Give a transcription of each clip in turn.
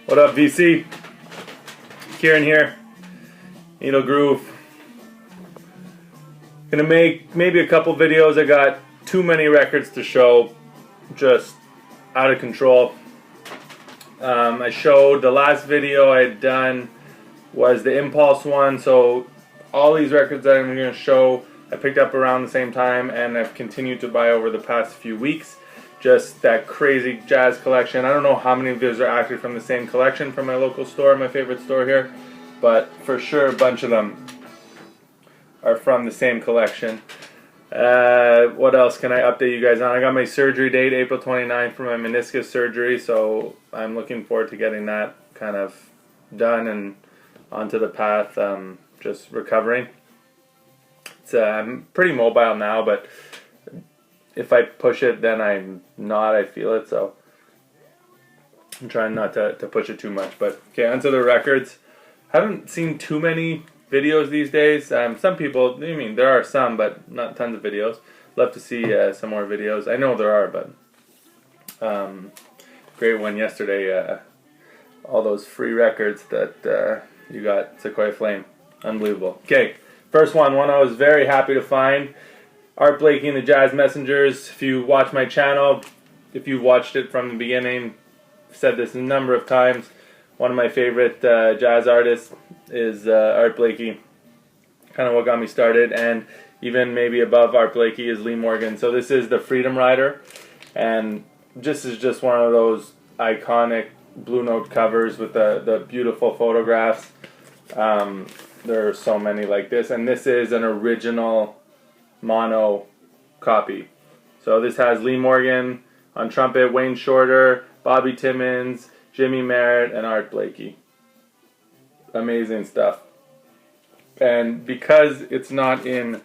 What up, VC? Kieran here. Needle Groove. Gonna make maybe a couple videos. I got too many records to show. Just out of control. I showed the last video I had done was the Impulse one. So all these records that I'm gonna show I picked up around the same time, and I've continued to buy over the past few weeks. Just that crazy jazz collection. I don't know how many of those are actually from the same collection from my local store, my favorite store here, but for sure a bunch of them are from the same collection. What else can I update you guys on? I got my surgery date, April 29th, for my meniscus surgery, so I'm looking forward to getting that kind of done and onto the path, just recovering. I'm pretty mobile now, but if I push it, then I feel it, so I'm trying not to push it too much. But okay, onto the records. Haven't seen too many videos these days. Some people, I mean, there are some, but not tons of videos. Love to see some more videos. I know there are, but great one yesterday. All those free records that you got, Sequoia Flame. Unbelievable. Okay, first one I was very happy to find. Art Blakey and the Jazz Messengers. If you watch my channel, if you've watched it from the beginning, I've said this a number of times. One of my favorite jazz artists is Art Blakey. Kind of what got me started, and even maybe above Art Blakey is Lee Morgan. So this is the Freedom Rider, and this is just one of those iconic Blue Note covers with the beautiful photographs. There are so many like this, and this is an original mono copy. So this has Lee Morgan on trumpet, Wayne Shorter, Bobby Timmons, Jimmy Merritt, and Art Blakey. Amazing stuff. And because it's not in,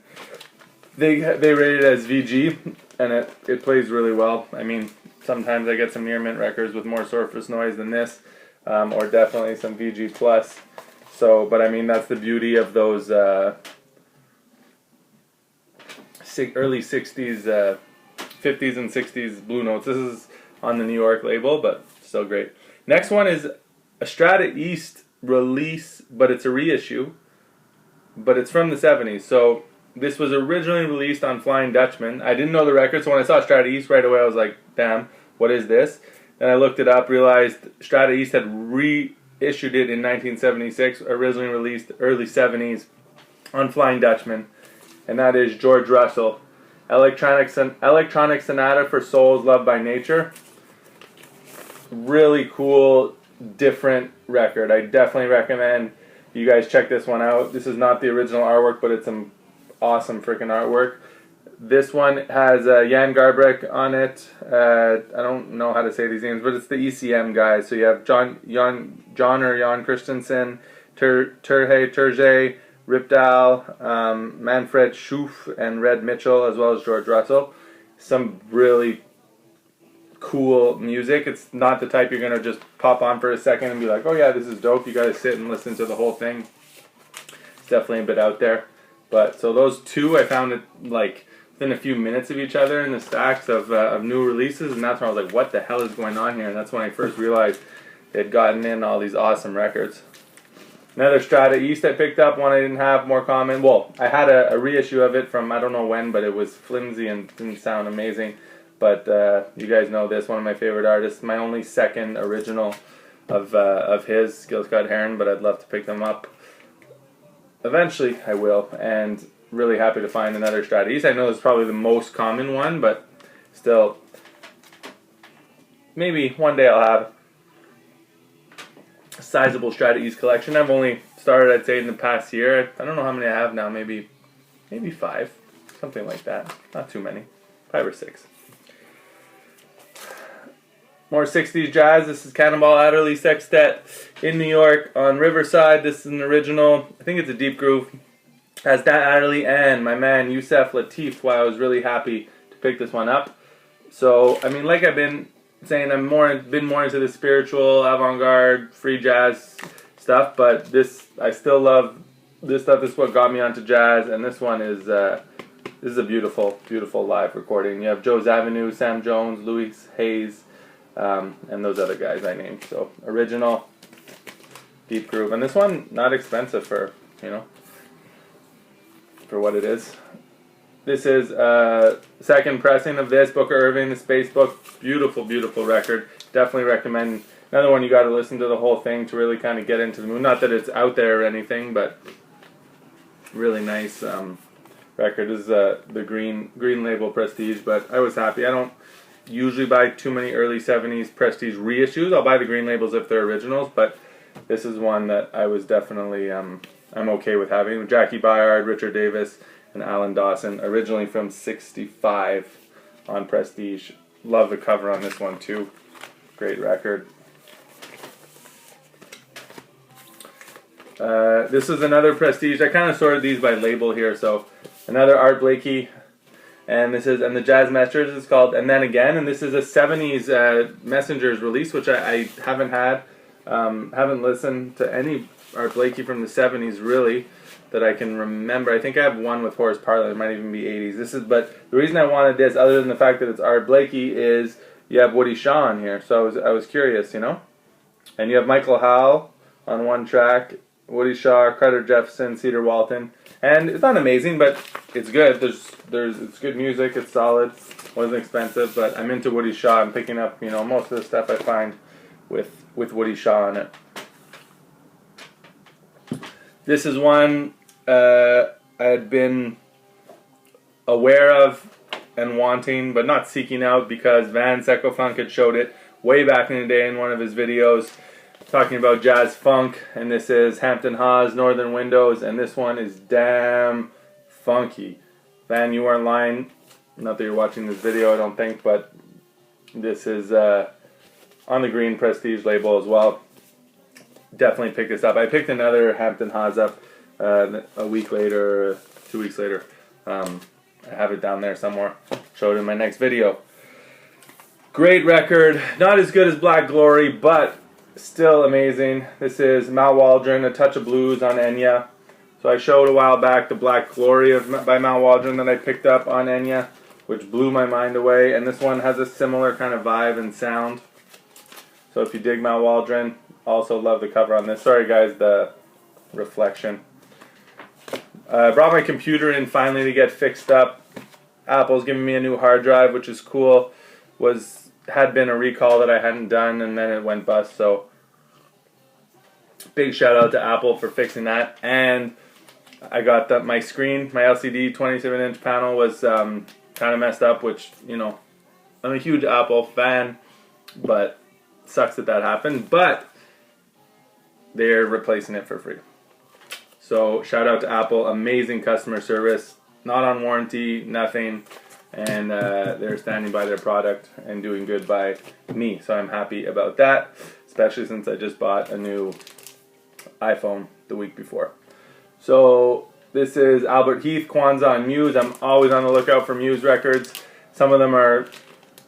they rate it as VG, and it plays really well. I mean, sometimes I get some near mint records with more surface noise than this, or definitely some VG plus. So, but I mean, that's the beauty of those early 60s, 50s and 60s Blue Notes. This is on the New York label, but still great. Next one is a Strata East release, but it's a reissue, but it's from the 70s. So this was originally released on Flying Dutchman. I didn't know the record, so when I saw Strata East right away, I was like, damn, what is this? Then I looked it up, realized Strata East had reissued it in 1976, originally released early 70s on Flying Dutchman. And that is George Russell, Electronic Sonata for Souls Loved by Nature. Really cool, different record. I definitely recommend you guys check this one out. This is not the original artwork, but it's some awesome freaking artwork. This one has Jan Garbrek on it. I don't know how to say these names, but it's the ECM guys. So you have Jan Christensen, Turge, Ripdahl, Manfred Schoof, and Red Mitchell, as well as George Russell. Some really cool music. It's not the type you're going to just pop on for a second and be like, oh yeah, this is dope. You got to sit and listen to the whole thing. It's definitely a bit out there. But so those two, I found it like within a few minutes of each other in the stacks of new releases, and that's when I was like, what the hell is going on here? And that's when I first realized they'd gotten in all these awesome records. Another Strata East I picked up, one I didn't have, more common. Well, I had a reissue of it from I don't know when, but it was flimsy and didn't sound amazing. But you guys know this, one of my favorite artists. My only second original of his, Gil Scott-Heron, but I'd love to pick them up. Eventually, I will, and really happy to find another Strata East. I know it's probably the most common one, but still, maybe one day I'll have sizable Strata East collection. I've only started, I'd say, in the past year. I don't know how many I have now. Maybe 5, something like that. Not too many, 5 or 6. More 60s jazz. This is Cannonball Adderley Sextet in New York on Riverside. This is an original. I think it's a deep groove. Has Dan Adderley and my man Yusef Lateef. Why I was really happy to pick this one up. So I mean, like I've been saying, I've been more into the spiritual, avant-garde, free jazz stuff, but this, I still love this stuff. This is what got me onto jazz, and this one is this is a beautiful, beautiful live recording. You have Joe Zawinul, Sam Jones, Louis Hayes, and those other guys I named. So original, deep groove, and this one not expensive for, you know, for what it is. This is second pressing of this, Booker Irving, the Space Book. Beautiful, beautiful record. Definitely recommend. Another one you got to listen to the whole thing to really kind of get into the mood. Not that it's out there or anything, but really nice record. This is the green label Prestige, but I was happy. I don't usually buy too many early 70s Prestige reissues. I'll buy the green labels if they're originals, but this is one that I was definitely I'm okay with having. Jackie Byard, Richard Davis, and Alan Dawson, originally from '65 on Prestige. Love the cover on this one too. Great record. This is another Prestige. I kind of sorted these by label here. So another Art Blakey, and this is the Jazz Messengers is called And Then Again, and this is a '70s Messengers release, which I haven't had. Haven't listened to any Art Blakey from the '70s really that I can remember. I think I have one with Horace Parler. It might even be '80s. But the reason I wanted this, other than the fact that it's Art Blakey, is you have Woody Shaw on here. So I was curious, you know, and you have Michael Howell on one track. Woody Shaw, Carter Jefferson, Cedar Walton, and it's not amazing, but it's good. It's good music. It's solid. Wasn't expensive, but I'm into Woody Shaw. I'm picking up, you know, most of the stuff I find with Woody Shaw on it. This is one I had been aware of and wanting, but not seeking out, because Van Secofunk had showed it way back in the day in one of his videos, talking about jazz funk, and this is Hampton Hawes, Northern Windows, and this one is damn funky. Van, you weren't lying. Not that you're watching this video, I don't think, but this is on the green Prestige label as well. Definitely pick this up. I picked another Hampton Hawes up a week later, 2 weeks later. I have it down there somewhere. Show it in my next video. Great record. Not as good as Black Glory, but still amazing. This is Mal Waldron, A Touch of Blues on Enya. So I showed a while back the Black Glory by Mal Waldron that I picked up on Enya, which blew my mind away. And this one has a similar kind of vibe and sound. So if you dig Mal Waldron, also love the cover on this. Sorry guys, the reflection. Brought my computer in finally to get fixed up. Apple's giving me a new hard drive, which is cool. Had been a recall that I hadn't done, and then it went bust, so big shout out to Apple for fixing that. And I got my screen, my LCD 27-inch panel was kind of messed up, which, you know, I'm a huge Apple fan, but sucks that happened. But they're replacing it for free. So shout out to Apple, amazing customer service, not on warranty, nothing. And they're standing by their product and doing good by me. So I'm happy about that, especially since I just bought a new iPhone the week before. So this is Albert Heath, Kwanzaa, and Muse. I'm always on the lookout for Muse records. Some of them are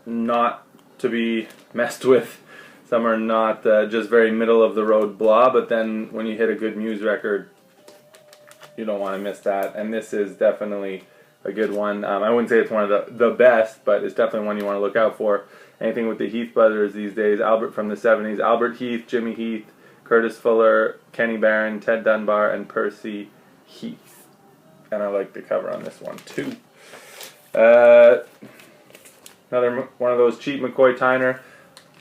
not to be messed with. Some are not just very middle of the road blah. But then when you hit a good Muse record, you don't want to miss that. And this is definitely a good one. I wouldn't say it's one of the best, but it's definitely one you want to look out for. Anything with the Heath brothers these days, Albert from the '70s, Albert Heath, Jimmy Heath, Curtis Fuller, Kenny Barron, Ted Dunbar, and Percy Heath. And I like the cover on this one too. Another one of those cheap McCoy Tyner.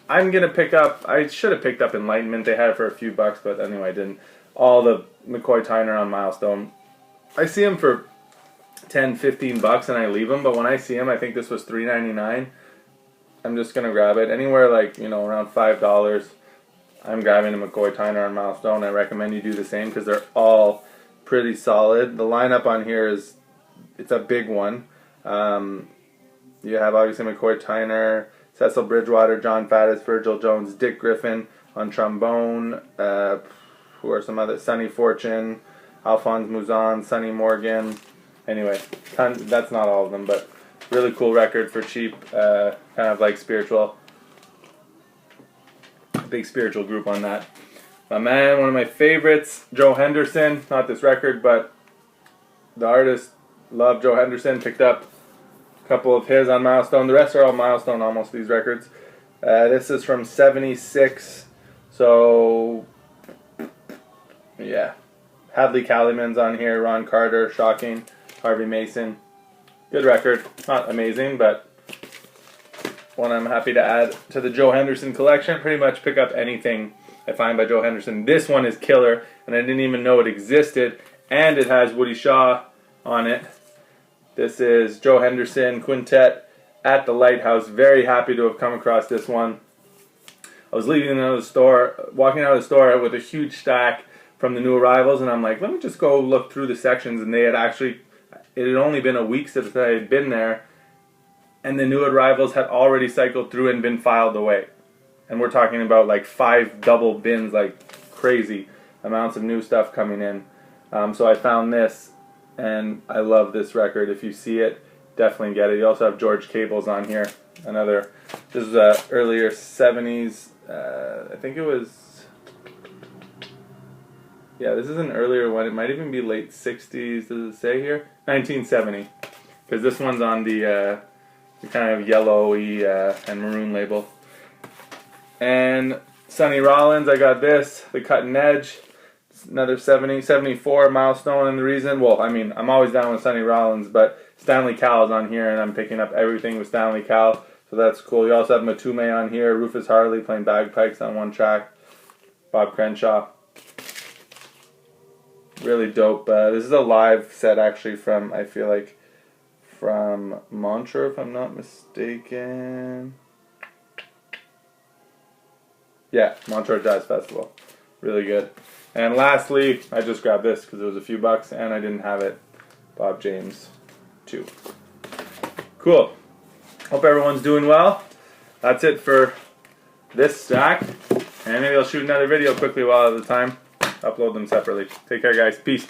I'm gonna pick up. I should have picked up Enlightenment. They had it for a few bucks, but anyway, I didn't. All the McCoy Tyner on Milestone. I see them for $10-15 and I leave them, but when I see them, I think this was $3.99. I'm just gonna grab it anywhere, like, you know, around $5. I'm grabbing a McCoy Tyner on Milestone. I recommend you do the same because they're all pretty solid. The lineup on here it's a big one. You have obviously McCoy Tyner, Cecil Bridgewater, John Faddis, Virgil Jones, Dick Griffin on trombone. Who are some other? Sonny Fortune, Alphonse Mouzon, Sonny Morgan. Anyway, that's not all of them, but really cool record for cheap, kind of like spiritual. Big spiritual group on that. My man, one of my favorites, Joe Henderson. Not this record, but the artist. Love Joe Henderson. Picked up a couple of his on Milestone. The rest are all Milestone, almost, these records. This is from 76. So, yeah. Hadley Caliman's on here. Ron Carter, shocking. Harvey Mason. Good record. Not amazing, but one I'm happy to add to the Joe Henderson collection. Pretty much pick up anything I find by Joe Henderson. This one is killer, and I didn't even know it existed. And it has Woody Shaw on it. This is Joe Henderson Quintet at the Lighthouse. Very happy to have come across this one. I was leaving out of the store, walking out of the store with a huge stack from the new arrivals, and I'm like, let me just go look through the sections. And they had actually, it had only been a week since I had been there, and the new arrivals had already cycled through and been filed away. And we're talking about like 5 double bins, like crazy amounts of new stuff coming in. So I found this, and I love this record. If you see it, definitely get it. You also have George Cable's on here. Another, this is earlier 70s. I think it was, yeah, this is an earlier one. It might even be late 60s. Does it say here? 1970. Because this one's on the kind of yellowy and maroon label. And Sonny Rollins, I got this, the Cutting Edge. It's another 74 Milestone. And the reason, well, I mean, I'm always down with Sonny Rollins, but Stanley Cowell's on here, and I'm picking up everything with Stanley Cowell. So that's cool. You also have Matume on here, Rufus Harley playing bagpipes on one track, Bob Crenshaw. Really dope. This is a live set actually from, I feel like, from Montreux, if I'm not mistaken. Yeah, Montreux Jazz Festival. Really good. And lastly, I just grabbed this because it was a few bucks and I didn't have it. Bob James 2. Cool. Hope everyone's doing well. That's it for this stack. And maybe I'll shoot another video quickly while I have the time. Upload them separately. Take care, guys. Peace.